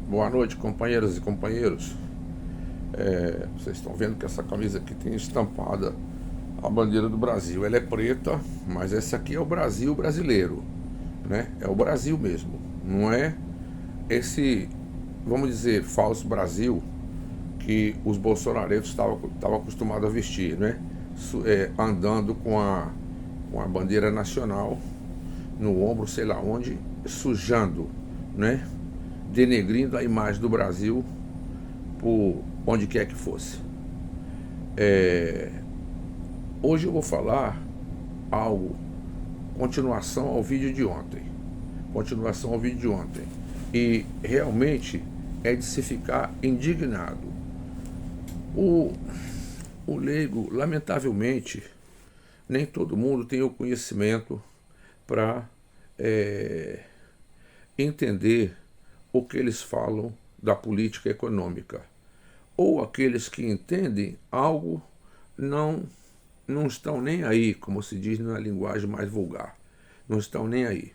Boa noite, companheiras e companheiros. Vocês estão vendo que essa camisa aqui tem estampada a bandeira do Brasil. Ela é preta, mas esse aqui é o Brasil brasileiro, né? É o Brasil mesmo. Não é esse, vamos dizer, falso Brasil que os bolsonaristas estavam acostumados a vestir, né? Andando com a bandeira nacional no ombro, sei lá onde, sujando, né? Denegrindo a imagem do Brasil por onde quer que fosse. Hoje eu vou falar algo, continuação ao vídeo de ontem. Continuação ao vídeo de ontem. E realmente é de se ficar indignado. O leigo, lamentavelmente, nem todo mundo tem o conhecimento para entender o que eles falam da política econômica. Ou aqueles que entendem algo não estão nem aí, como se diz na linguagem mais vulgar. Não estão nem aí.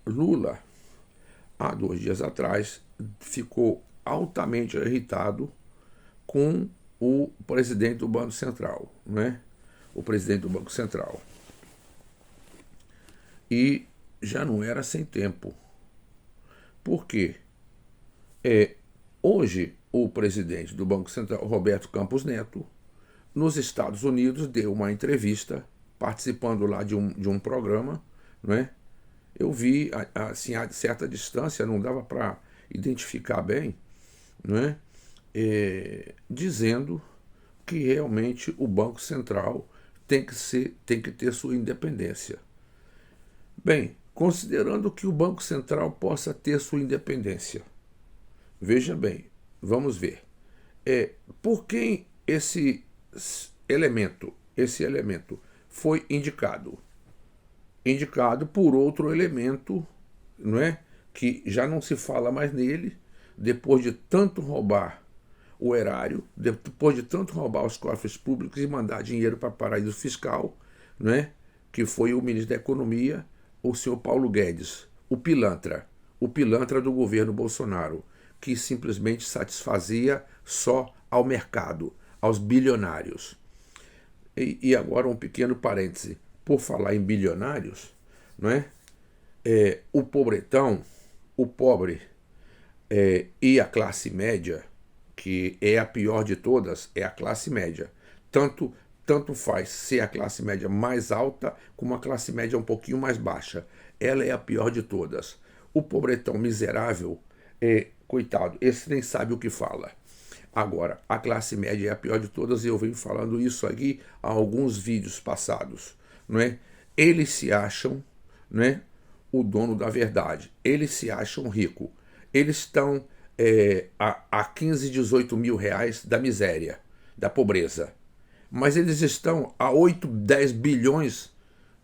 Lula, há 2 dias atrás, ficou altamente irritado com o presidente do Banco Central, né? O presidente do Banco Central. E já não era sem tempo. Por quê? Hoje, o presidente do Banco Central, Roberto Campos Neto, nos Estados Unidos, deu uma entrevista, participando lá de um programa, não é? Eu vi, assim, a certa distância, não dava para identificar bem, não é? Dizendo que realmente o Banco Central tem que ter sua independência. Bem, considerando que o Banco Central possa ter sua independência, veja bem, vamos ver. Por quem esse elemento foi indicado? Indicado por outro elemento, não é? Que já não se fala mais nele, depois de tanto roubar o erário, depois de tanto roubar os cofres públicos e mandar dinheiro para paraíso fiscal, não é? Que foi o ministro da Economia, o senhor Paulo Guedes, o pilantra do governo Bolsonaro, que simplesmente satisfazia só ao mercado, aos bilionários. E agora um pequeno parêntese, por falar em bilionários, não é? O pobretão, o pobre e a classe média, que é a pior de todas, é a classe média. Tanto faz ser a classe média mais alta como a classe média um pouquinho mais baixa. Ela é a pior de todas. O pobretão miserável, coitado, esse nem sabe o que fala. Agora, a classe média é a pior de todas e eu venho falando isso aqui há alguns vídeos passados, não é? Eles se acham, não é, o dono da verdade. Eles se acham rico. Eles estão a 15, 18 mil reais da miséria, da pobreza. Mas eles estão a 8, 10 bilhões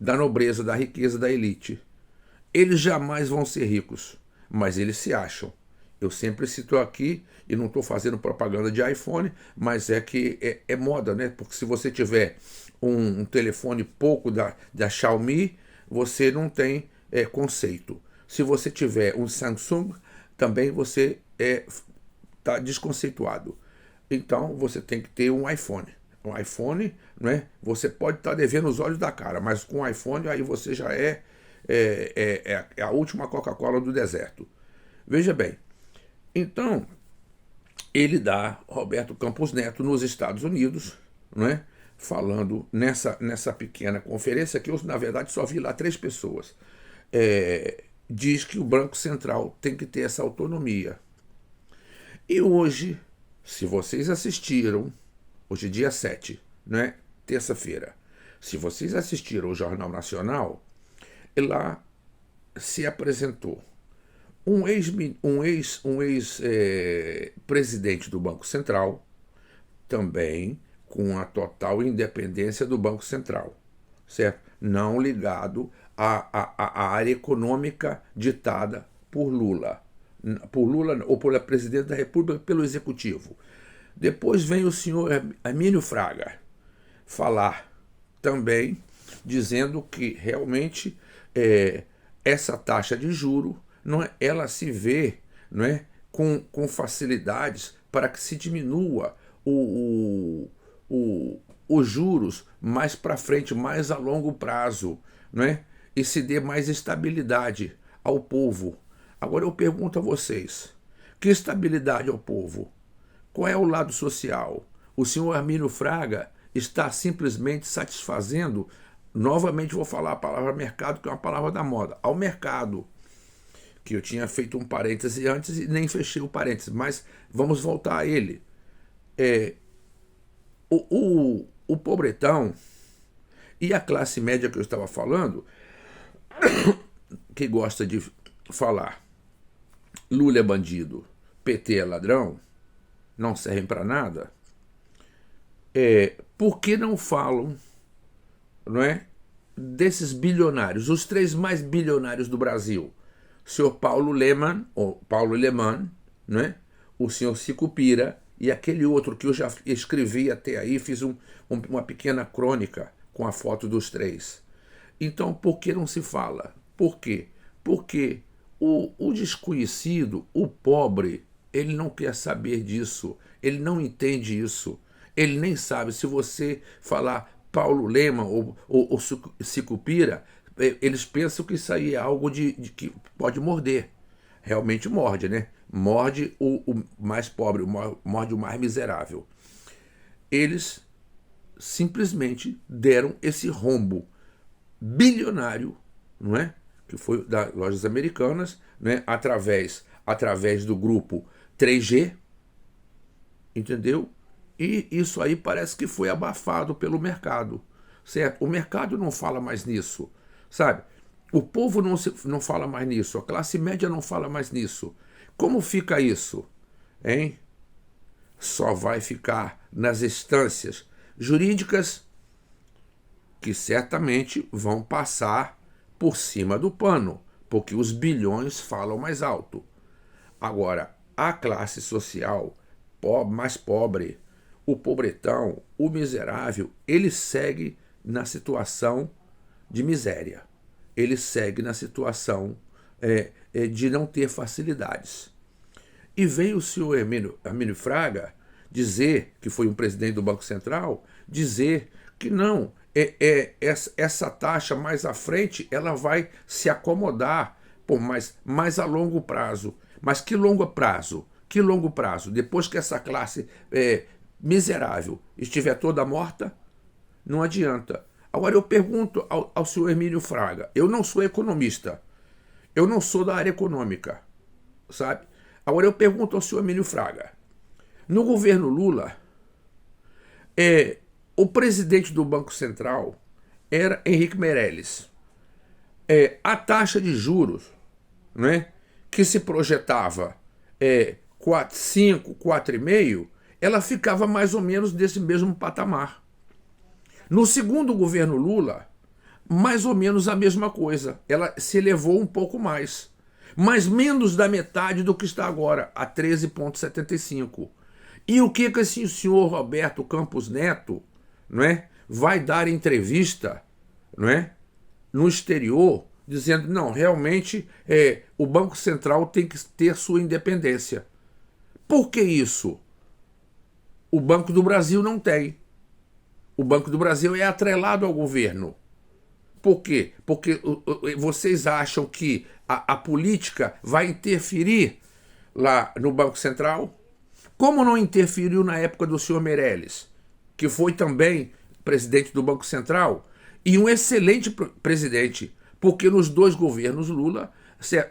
da nobreza, da riqueza da elite. Eles jamais vão ser ricos, mas eles se acham. Eu sempre cito aqui, e não estou fazendo propaganda de iPhone, mas é que é moda, né? Porque se você tiver um telefone pouco da Xiaomi, você não tem conceito. Se você tiver um Samsung, também você está desconceituado. Então você tem que ter um iPhone. Um iPhone, não é? Você pode estar devendo os olhos da cara, mas com o iPhone aí você já é a última Coca-Cola do deserto. Veja bem, então ele dá Roberto Campos Neto nos Estados Unidos, não é? Falando nessa pequena conferência, que eu, na verdade, só vi lá 3 pessoas. Diz que o Banco Central tem que ter essa autonomia. E hoje, se vocês assistiram, hoje é dia 7, né? Terça-feira. Se vocês assistiram ao Jornal Nacional, lá se apresentou um ex-presidente do Banco Central, também com a total independência do Banco Central, certo? Não ligado à área econômica ditada por Lula. Por Lula ou pela presidente da República, pelo executivo. Depois vem o senhor Hermínio Fraga falar também, dizendo que realmente essa taxa de juro, ela se vê não é? Com facilidades para que se diminua os juros mais para frente, mais a longo prazo, não é? E se dê mais estabilidade ao povo. Agora eu pergunto a vocês, que estabilidade ao povo? Qual é o lado social? O senhor Hermínio Fraga está simplesmente satisfazendo, novamente vou falar a palavra mercado, que é uma palavra da moda, ao mercado, que eu tinha feito um parêntese antes e nem fechei o parêntese, mas vamos voltar a ele. O pobretão e a classe média que eu estava falando, que gosta de falar Lula é bandido, PT é ladrão, não servem para nada, por que não falam, não é, desses bilionários, os 3 mais bilionários do Brasil? O senhor Paulo Lemann, não é? O senhor Sicupira e aquele outro que eu já escrevi até aí, fiz uma pequena crônica com a foto dos 3. Então, por que não se fala? Por quê? Porque o desconhecido, o pobre, ele não quer saber disso, ele não entende isso, ele nem sabe. Se você falar Paulo Lemann ou Sicupira, eles pensam que isso aí é algo de que pode morder. Realmente morde, né? Morde o mais pobre, morde o mais miserável. Eles simplesmente deram esse rombo bilionário, não é? Que foi das lojas americanas, né? através do grupo 3G, entendeu? E isso aí parece que foi abafado pelo mercado, certo? O mercado não fala mais nisso, sabe? O povo não fala mais nisso, a classe média não fala mais nisso. Como fica isso, hein? Só vai ficar nas instâncias jurídicas que certamente vão passar por cima do pano, porque os bilhões falam mais alto. Agora, a classe social mais pobre, o pobretão, o miserável, ele segue na situação de miséria. Ele segue na situação de não ter facilidades. E veio o senhor Hermínio Fraga dizer, que foi um presidente do Banco Central, dizer que não, essa taxa mais à frente ela vai se acomodar por mais a longo prazo. Mas que longo prazo? Que longo prazo? Depois que essa classe miserável estiver toda morta, não adianta. Agora eu pergunto ao senhor Hermínio Fraga, eu não sou economista, eu não sou da área econômica, sabe? Agora eu pergunto ao senhor Hermínio Fraga, no governo Lula, o presidente do Banco Central era Henrique Meirelles. A taxa de juros, né, que se projetava 5, 4,5, ela ficava mais ou menos desse mesmo patamar. No segundo governo Lula, mais ou menos a mesma coisa. Ela se elevou um pouco mais, mas menos da metade do que está agora, a 13,75. E o que esse senhor Roberto Campos Neto, não é, vai dar entrevista, não é, no exterior, dizendo, não, realmente o Banco Central tem que ter sua independência. Por que isso? O Banco do Brasil não tem. O Banco do Brasil é atrelado ao governo. Por quê? Porque vocês acham que a política vai interferir lá no Banco Central? Como não interferiu na época do senhor Meirelles, que foi também presidente do Banco Central e um excelente presidente, porque nos 2 governos Lula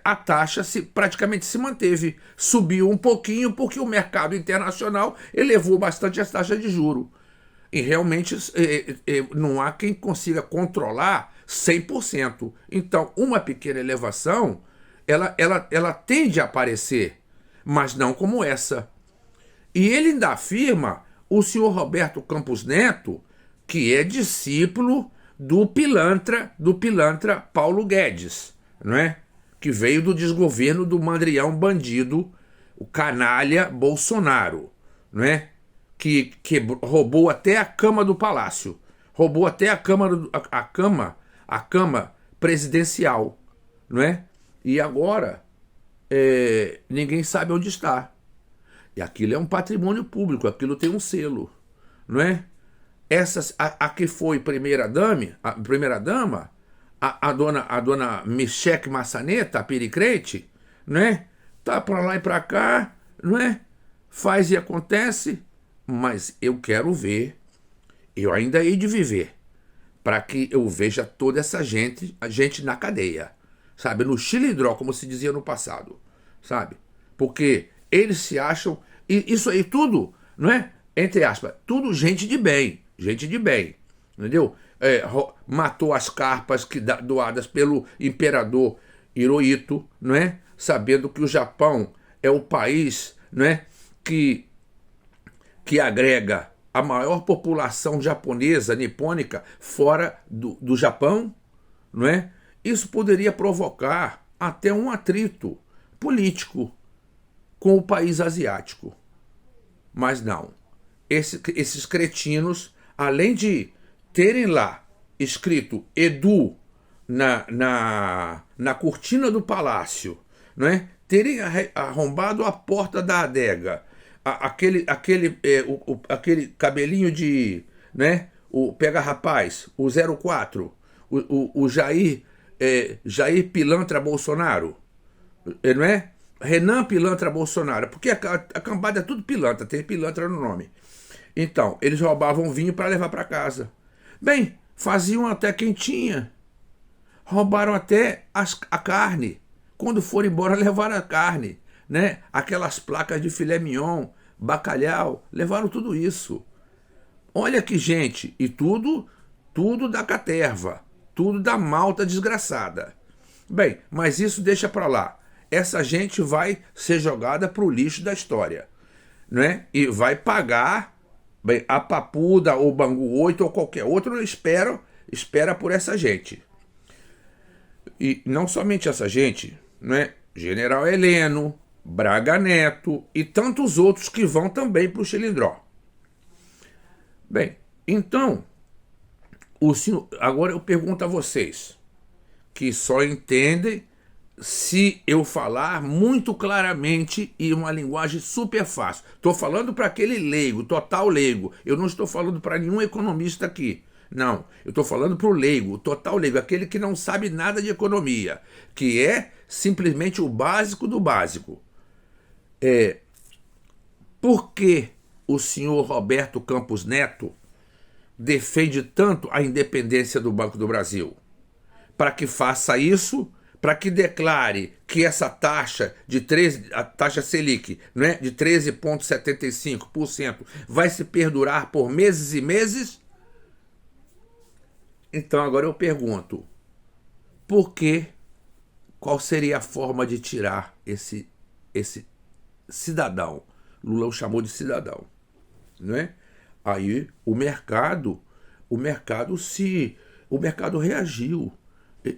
a taxa praticamente se manteve, subiu um pouquinho porque o mercado internacional elevou bastante as taxas de juros. E realmente não há quem consiga controlar 100%. Então, uma pequena elevação, ela tende a aparecer, mas não como essa. E ele ainda afirma, o senhor Roberto Campos Neto, que é discípulo do pilantra Paulo Guedes, não é? Que veio do desgoverno do mandrião bandido, o canalha Bolsonaro, não é? Que roubou até a cama do palácio, roubou até a cama presidencial, não é? E agora ninguém sabe onde está. E aquilo é um patrimônio público, aquilo tem um selo, não é? A que foi primeira-dama, a dona Michele Massaneta, a Pericrete, né? Tá para lá e para cá, não é? Faz e acontece, mas eu quero ver, eu ainda hei de viver, para que eu veja toda essa gente, a gente na cadeia, sabe? No chilindró, como se dizia no passado, sabe? Porque eles se acham, e isso aí tudo, não é? Entre aspas, tudo gente de bem, entendeu? Matou as carpas doadas pelo imperador Hirohito, não é? Sabendo que o Japão é o país, não é? que agrega a maior população japonesa, nipônica, fora do Japão, não é? Isso poderia provocar até um atrito político com o país asiático. Mas não. Esses cretinos, além de terem lá escrito Edu na cortina do palácio, não é? Terem arrombado a porta da adega, aquele cabelinho de, né? O pega rapaz, o 04, o Jair Pilantra Bolsonaro, não é? Renan Pilantra Bolsonaro, porque a cambada é tudo pilantra, tem pilantra no nome. Então, eles roubavam vinho para levar para casa. Bem, faziam até quentinha. Roubaram até a carne. Quando foram embora, levaram a carne, né? Aquelas placas de filé mignon, bacalhau, levaram tudo isso. Olha que gente, e tudo da caterva, tudo da malta desgraçada. Bem, mas isso deixa para lá. Essa gente vai ser jogada para o lixo da história, né? E vai pagar, bem, a Papuda ou Bangu 8 ou qualquer outro, espera por essa gente. E não somente essa gente, né? General Heleno, Braga Neto e tantos outros que vão também para o Chilindró. Bem, então, agora eu pergunto a vocês, que só entendem se eu falar muito claramente e uma linguagem super fácil. Estou falando para aquele leigo, total leigo. Eu não estou falando para nenhum economista aqui. Não, eu estou falando para o leigo, total leigo, aquele que não sabe nada de economia, que é simplesmente o básico do básico. Por que o senhor Roberto Campos Neto defende tanto a independência do Banco do Brasil? Para que faça isso, para que declare que essa taxa a taxa Selic, né, de 13,75% vai se perdurar por meses e meses? Então agora eu pergunto, qual seria a forma de tirar esse cidadão? Lula o chamou de cidadão, não é? Aí o mercado reagiu.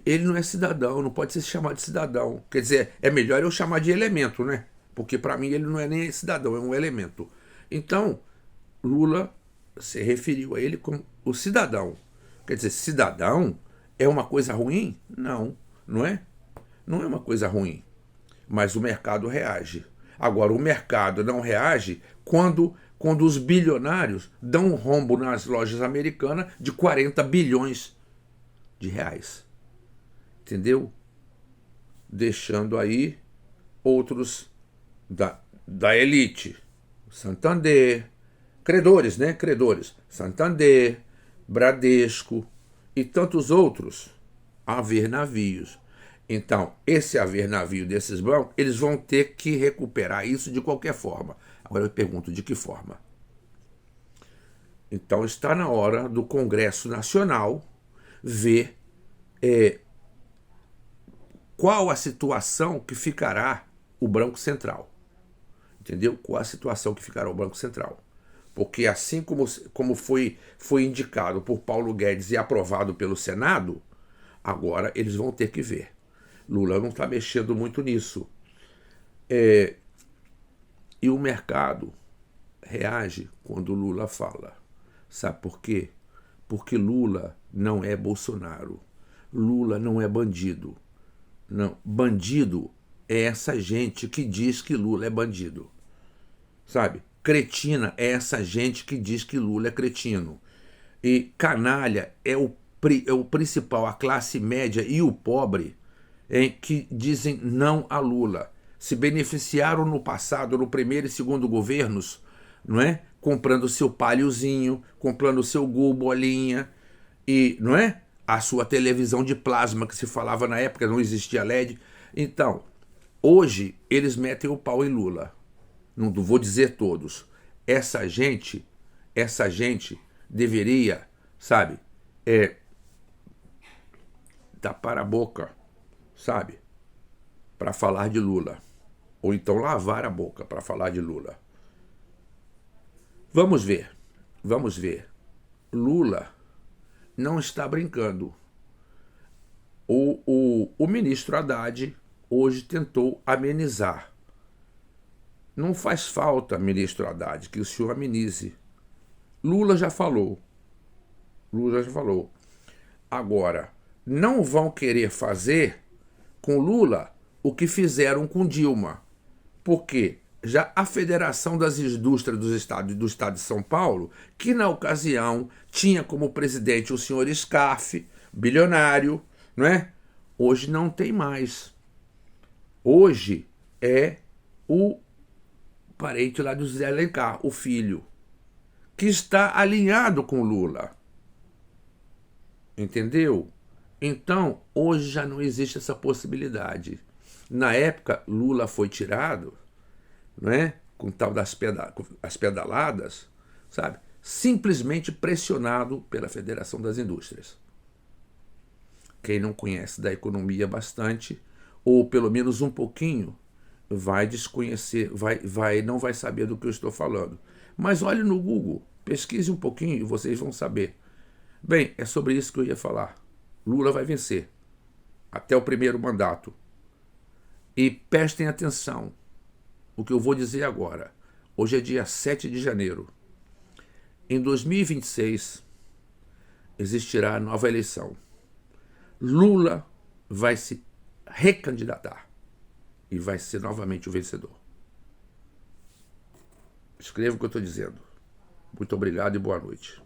Ele não é cidadão, não pode ser chamado de cidadão. Quer dizer, é melhor eu chamar de elemento, né? Porque para mim ele não é nem cidadão, é um elemento. Então, Lula se referiu a ele como o cidadão. Quer dizer, cidadão é uma coisa ruim? Não, não é? Não é uma coisa ruim. Mas o mercado reage. Agora, o mercado não reage quando os bilionários dão um rombo nas lojas americanas de 40 bilhões de reais. Entendeu? Deixando aí outros da elite. Santander, credores, né? Credores. Santander, Bradesco e tantos outros a ver navios. Então, esse haver navio desses bancos, eles vão ter que recuperar isso de qualquer forma. Agora eu pergunto, de que forma? Então está na hora do Congresso Nacional ver qual a situação que ficará o Banco Central. Entendeu? Qual a situação que ficará o Banco Central. Porque assim como foi indicado por Paulo Guedes e aprovado pelo Senado, agora eles vão ter que ver. Lula não está mexendo muito nisso. E o mercado reage quando Lula fala. Sabe por quê? Porque Lula não é Bolsonaro. Lula não é bandido. Não, bandido é essa gente que diz que Lula é bandido, sabe? Cretina é essa gente que diz que Lula é cretino. E canalha é o principal, a classe média e o pobre, que dizem não a Lula. Se beneficiaram no passado, no primeiro e segundo governos, não é? Comprando seu paliozinho, comprando seu Gol bolinha, e, não é? A sua televisão de plasma que se falava na época, não existia LED. Então, hoje eles metem o pau em Lula. Não vou dizer todos. Essa gente deveria, sabe, tapar a boca, sabe, para falar de Lula. Ou então lavar a boca para falar de Lula. Vamos ver. Lula não está brincando. O ministro Haddad hoje tentou amenizar. Não faz falta, ministro Haddad, que o senhor amenize. Lula já falou. Agora, não vão querer fazer com Lula o que fizeram com Dilma. Porque já a Federação das Indústrias do Estado de São Paulo, que na ocasião tinha como presidente o senhor Scarfe, bilionário, não é? Hoje não tem mais. Hoje é o parente lá do Zé Alencar, o filho, que está alinhado com Lula. Entendeu? Então, hoje já não existe essa possibilidade. Na época, Lula foi tirado, não é? Com tal das as pedaladas, sabe? Simplesmente pressionado pela Federação das Indústrias. Quem não conhece da economia bastante, ou pelo menos um pouquinho, vai desconhecer, não vai saber do que eu estou falando. Mas olhe no Google, pesquise um pouquinho e vocês vão saber. Bem, é sobre isso que eu ia falar. Lula vai vencer até o primeiro mandato. E prestem atenção o que eu vou dizer agora. Hoje é dia 7 de janeiro. Em 2026 existirá a nova eleição. Lula vai se recandidatar e vai ser novamente o vencedor. Escreva o que eu estou dizendo. Muito obrigado e boa noite.